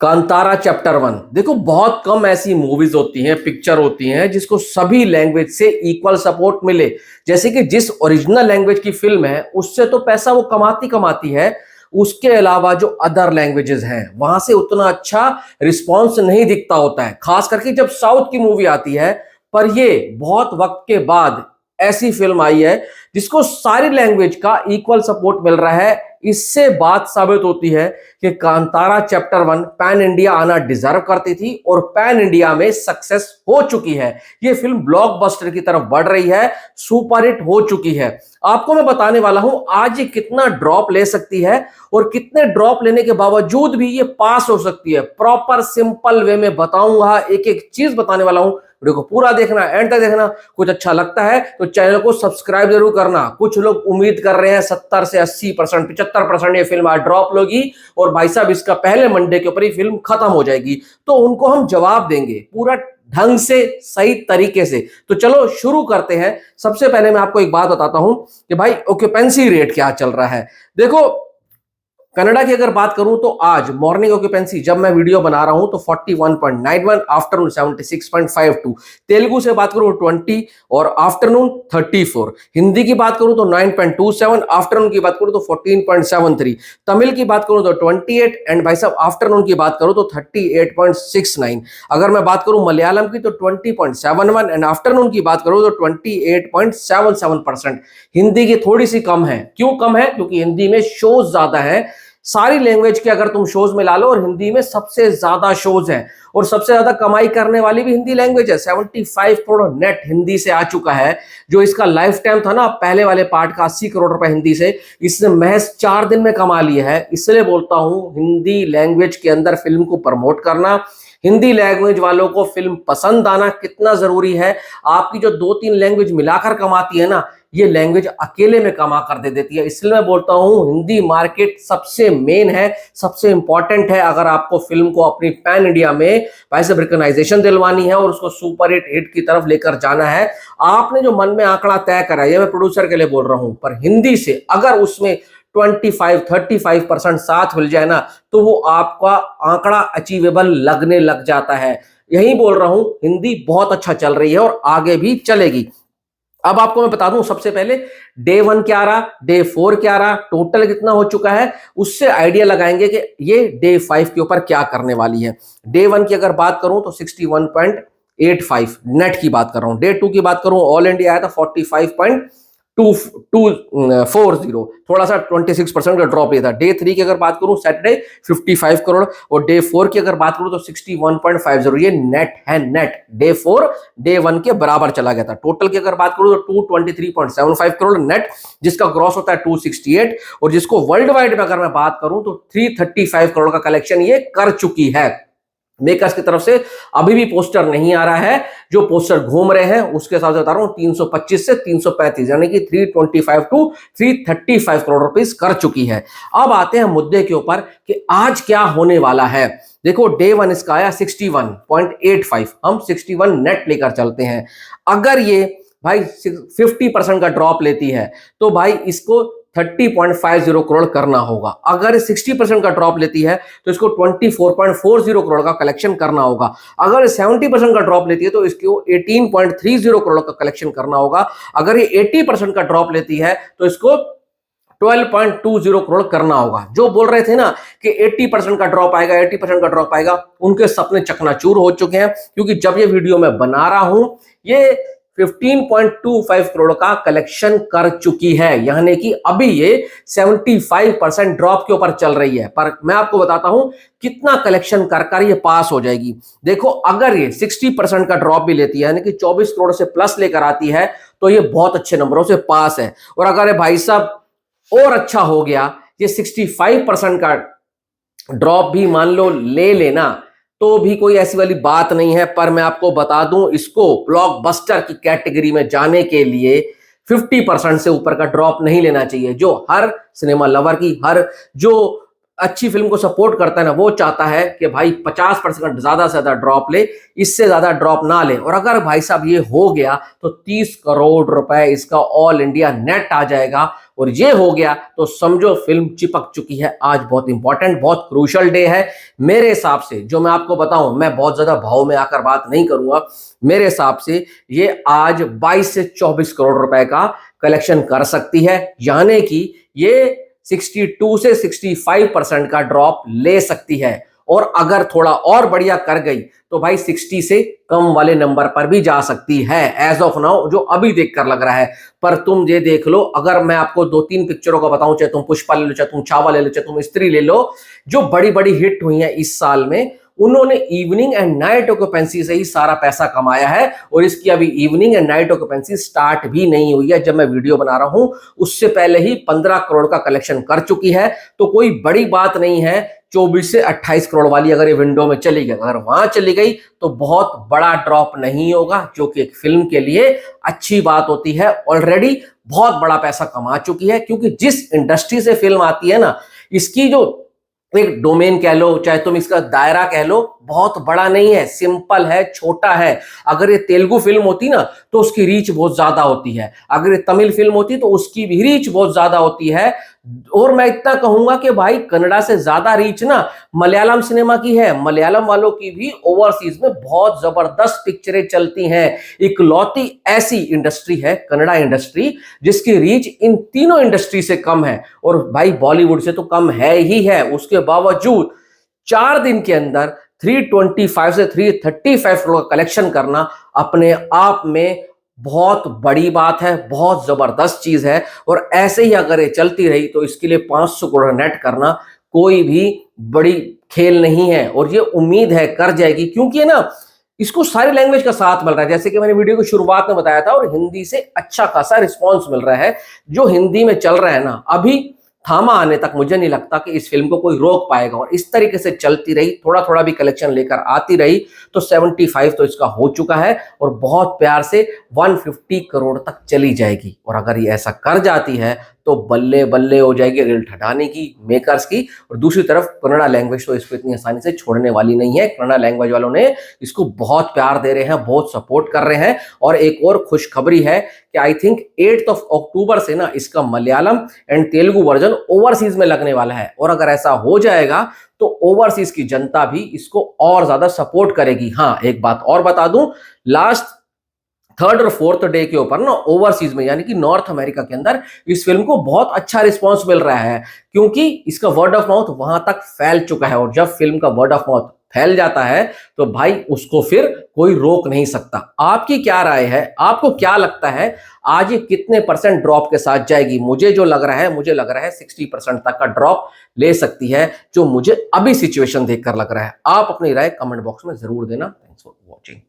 Kantara chapter 1। देखो, बहुत कम ऐसी मूवीज होती हैं, पिक्चर होती हैं जिसको सभी लैंग्वेज से इक्वल सपोर्ट मिले। जैसे कि जिस ओरिजिनल लैंग्वेज की फिल्म है उससे तो पैसा वो कमाती कमाती है, उसके अलावा जो अदर लैंग्वेजेस हैं वहां से उतना अच्छा रिस्पॉन्स नहीं दिखता होता है, खास करके जब साउथ की मूवी आती है। पर ये बहुत वक्त के बाद ऐसी फिल्म आई है जिसको सारी लैंग्वेज का इक्वल सपोर्ट मिल रहा है। इससे बात साबित होती है कि कांतारा चैप्टर 1 पैन इंडिया आना डिजर्व करती थी और पैन इंडिया में सक्सेस हो चुकी है। ये फिल्म ब्लॉकबस्टर की तरफ बढ़ रही है, सुपरहिट हो चुकी है। आपको मैं बताने वाला हूं आज ये कितना ड्रॉप ले सकती है और कितने ड्रॉप लेने के बावजूद भी ये पास हो सकती है। प्रॉपर सिंपल वे में बताऊंगा, एक एक चीज बताने वाला हूं। वीडियो को पूरा देखना, एंड तक देखना। कुछ अच्छा लगता है तो चैनल को सब्सक्राइब जरूर करना। कुछ लोग उम्मीद कर रहे हैं 70 से 80%, 75% ये फिल्म आज ड्रॉप लोगी और भाई साहब इसका पहले मंडे के ऊपर ही फिल्म खत्म हो जाएगी। तो उनको हम जवाब देंगे पूरा ढंग से, सही तरीके से। तो चलो शुरू करते हैं। सबसे पहले मैं आपको एक बात बताता हूं कि भाई ऑक्यूपेंसी रेट क्या चल रहा है। देखो, कनाडा की अगर बात करूं तो आज मॉर्निंग ऑक्यूपेंसी जब मैं वीडियो बना रहा हूं तो 41.91, आफ्टरनून 76.52। तेलुगु से बात करूं 20 और आफ्टरनून 34। हिंदी की बात करूं तो 9.27, आफ्टरनून की बात करूं तो 14.73। तमिल की बात करूं तो 28 एंड भाई साहब आफ्टरनून की बात करूं तो 38.69। अगर मैं बात करूं मलयालम की तो 20.71 एंड आफ्टरनून की बात करूं तो 28.77%। हिंदी की थोड़ी सी कम है। क्यों कम है? क्योंकि हिंदी में शोज ज्यादा है। सारी लैंग्वेज के अगर तुम शोज में ला लो और हिंदी में सबसे ज्यादा शोज हैं और सबसे ज्यादा कमाई करने वाली भी हिंदी लैंग्वेज है। 75 करोड़ नेट हिंदी से आ चुका है। जो इसका लाइफ टाइम था ना पहले वाले पार्ट का 80 करोड़ रुपए हिंदी से, इसने महज 4 दिन में कमा लिया है। इसलिए बोलता हूं हिंदी लैंग्वेज के अंदर फिल्म को प्रमोट करना, हिंदी लैंग्वेज वालों को फिल्म पसंद आना कितना जरूरी है। आपकी जो 2-3 लैंग्वेज मिलाकर कमाती है ना, ये लैंग्वेज अकेले में कमा कर दे देती है। इसलिए मैं बोलता हूं हिंदी मार्केट सबसे मेन है, सबसे इंपॉर्टेंट है। अगर आपको फिल्म को अपनी पैन इंडिया में वैसे रिकॉग्नाइजेशन दिलवानी है और उसको सुपर हिट की तरफ लेकर जाना है, आपने जो मन में आंकड़ा तय करा है, ये मैं प्रोड्यूसर के लिए बोल रहा हूं, पर हिंदी से अगर उसमें 25-35% साथ मिल जाए ना तो वो आपका आंकड़ा अचीवेबल लगने लग जाता है। यही बोल रहा हूं, हिंदी बहुत अच्छा चल रही है और आगे भी चलेगी। अब आपको मैं बता दूं सबसे पहले डे 1 क्या रहा, डे 4 क्या रहा, टोटल कितना हो चुका है, उससे आइडिया लगाएंगे कि ये डे 5 के ऊपर क्या करने वाली है। डे 1 की अगर बात करूं तो 61.85 नेट की बात कर रहा हूं। डे 2 की बात करूं ऑल इंडिया आया था 45.240, थोड़ा सा 26% का ड्रॉप लिया था। डे 3 की अगर बात करूं सैटरडे 55 करोड़ और डे 4 की अगर बात करूं तो 61.50। ये नेट है, नेट डे 4 डे 1 के बराबर चला गया था। टोटल की अगर बात करूं तो 223.75 करोड़ नेट, जिसका ग्रॉस होता है 268, और जिसको वर्ल्ड वाइड में अगर मैं बात करूं तो 335 करोड़ का कलेक्शन ये कर चुकी है। मेकर्स की तरफ से अभी भी पोस्टर नहीं आ रहा है। जो पोस्टर घूम रहे हैं उसके हिसाब से बता रहा हूं 325 से 335, यानी कि 325 टू 335 करोड़ रुपीस कर चुकी है। अब आते हैं मुद्दे के ऊपर कि आज क्या होने वाला है। देखो, डे 1 इसका आया 61.85, हम 61 नेट लेकर चलते हैं। अगर ये भाई 50% का ड्रॉप लेती है तो भाई इसको 30.50 करोड़ करना होगा। अगर 60% का ड्रॉप लेती है तो इसको 24.40 करोड़ का कलेक्शन करना होगा। अगर 70% का ड्रॉप लेती है तो इसको 18.30 करोड़ का कलेक्शन करना होगा। अगर ये 80% का ड्रॉप लेती है तो इसको 12.20 करोड़ करना होगा। जो बोल रहे थे ना कि 80% का ड्रॉप आएगा, 80% का ड्रॉप आएगा, उनके सपने चकनाचूर हो चुके हैं। क्योंकि जब ये वीडियो मैं बना रहा हूं ये 15.25 करोड़ का कलेक्शन कर चुकी है, यानी कि अभी ये 75% ड्रॉप के ऊपर चल रही है। पर मैं आपको बताता हूं कितना कलेक्शन कर ये पास हो जाएगी। देखो, अगर ये 60% का ड्रॉप भी लेती है, यानी कि 24 करोड़ से प्लस लेकर आती है, तो ये बहुत अच्छे नंबरों से पास है। और अगर ये भाई साहब और अच्छा हो गया, ये 65% का ड्रॉप भी मान लो ले लेना, तो भी कोई ऐसी वाली बात नहीं है। पर मैं आपको बता दूं, इसको ब्लॉकबस्टर की कैटेगरी में जाने के लिए 50% से ऊपर का ड्रॉप नहीं लेना चाहिए। जो हर सिनेमा लवर की, हर जो अच्छी फिल्म को सपोर्ट करता है ना, वो चाहता है कि भाई 50% ज्यादा से ज्यादा ड्रॉप ले, इससे ज्यादा ड्रॉप ना ले। और अगर भाई साहब ये हो गया तो 30 करोड़ रुपए इसका ऑल इंडिया नेट आ जाएगा। और ये हो गया तो समझो फिल्म चिपक चुकी है। आज बहुत इंपॉर्टेंट, बहुत क्रूशल डे है मेरे हिसाब से। जो मैं आपको बताऊं, मैं बहुत ज्यादा भाव में आकर बात नहीं करूंगा, मेरे हिसाब से ये आज 22 से 24 करोड़ रुपए का कलेक्शन कर सकती है, यानी कि ये 62 से 65% का ड्रॉप ले सकती है। और अगर थोड़ा और बढ़िया कर गई तो भाई 60 से कम वाले नंबर पर भी जा सकती है एज ऑफ नाउ, जो अभी देखकर लग रहा है। पर तुम ये देख लो, अगर मैं आपको 2-3 पिक्चरों का बताऊं, चाहे तुम पुष्पा ले लो, चाहे तुम छावा ले लो, चाहे तुम स्त्री ले लो, जो बड़ी बड़ी हिट हुई है इस साल में, उन्होंने इवनिंग एंड नाइट ऑक्यूपेंसी से ही सारा पैसा कमाया है। और इसकी अभी evening and night occupancy start भी नहीं हुई है, जब मैं वीडियो बना रहा हूं उससे पहले ही 15 करोड़ का कलेक्शन कर चुकी है। तो कोई बड़ी बात नहीं है 24 से 28 करोड़ वाली अगर ये विंडो में चली गई, अगर वहां चली गई तो बहुत बड़ा ड्रॉप नहीं होगा, जो कि एक फिल्म के लिए अच्छी बात होती है। ऑलरेडी बहुत बड़ा पैसा कमा चुकी है, क्योंकि जिस इंडस्ट्री से फिल्म आती है ना, इसकी जो एक डोमेन कह लो, चाहे तुम इसका दायरा कह लो, बहुत बड़ा नहीं है, सिंपल है, छोटा है। अगर ये तेलुगु फिल्म होती ना तो उसकी रीच बहुत ज्यादा होती है, अगर ये तमिल फिल्म होती तो उसकी भी रीच बहुत ज्यादा होती है। और मैं इतना कहूंगा कि भाई कन्नड़ा से ज्यादा रीच ना मलयालम सिनेमा की है। मलयालम वालों की भी ओवरसीज में बहुत जबरदस्त पिक्चरें चलती हैं। इकलौती ऐसी इंडस्ट्री है कन्नड़ा इंडस्ट्री जिसकी रीच इन तीनों इंडस्ट्री से कम है, और भाई बॉलीवुड से तो कम है ही है। उसके बावजूद 4 दिन के अंदर 325 से 335 करोड़ का कलेक्शन करना अपने आप में बहुत बड़ी बात है, बहुत जबरदस्त चीज है। और ऐसे ही अगर ये चलती रही तो इसके लिए 500 करोड़ नेट करना कोई भी बड़ी खेल नहीं है। और ये उम्मीद है कर जाएगी, क्योंकि है ना, इसको सारी लैंग्वेज का साथ मिल रहा है, जैसे कि मैंने वीडियो की शुरुआत में बताया था। और हिंदी से अच्छा खासा रिस्पॉन्स मिल रहा है। जो हिंदी में चल रहा है ना, अभी थामा आने तक मुझे नहीं लगता कि इस फिल्म को कोई रोक पाएगा। और इस तरीके से चलती रही, थोड़ा थोड़ा भी कलेक्शन लेकर आती रही, तो 75 तो इसका हो चुका है और बहुत प्यार से 150 करोड़ तक चली जाएगी। और अगर ये ऐसा कर जाती है तो बल्ले बल्ले हो जाएगी रील ठटाने की, मेकर्स की। और दूसरी तरफ कन्नड़ा लैंग्वेज तो इसको इतनी आसानी से छोड़ने वाली नहीं है। कन्नड़ा लैंग्वेज वालों ने इसको बहुत प्यार दे रहे हैं, बहुत सपोर्ट कर रहे हैं। और एक और खुशखबरी है कि आई थिंक 8 अक्टूबर से ना इसका Malayalam and Telugu version overseas में लगने वाला है। और अगर ऐसा हो जाएगा तो ओवरसीज की जनता भी इसको और ज्यादा सपोर्ट करेगी। हाँ, एक बात और बता दूं, लास्ट 3rd और 4th डे के ऊपर ना ओवरसीज में, यानी कि नॉर्थ अमेरिका के अंदर, इस फिल्म को बहुत अच्छा रिस्पांस मिल रहा है, क्योंकि इसका वर्ड ऑफ माउथ वहां तक फैल चुका है। और जब फिल्म का वर्ड ऑफ माउथ फैल जाता है तो भाई उसको फिर कोई रोक नहीं सकता। आपकी क्या राय है? आपको क्या लगता है आज ये कितने % ड्रॉप के साथ जाएगी? मुझे जो लग रहा है, मुझे लग रहा है 60% तक का ड्रॉप ले सकती है, जो मुझे अभी सिचुएशन देखकर लग रहा है। आप अपनी राय कमेंट बॉक्स में जरूर देना। Thanks for watching.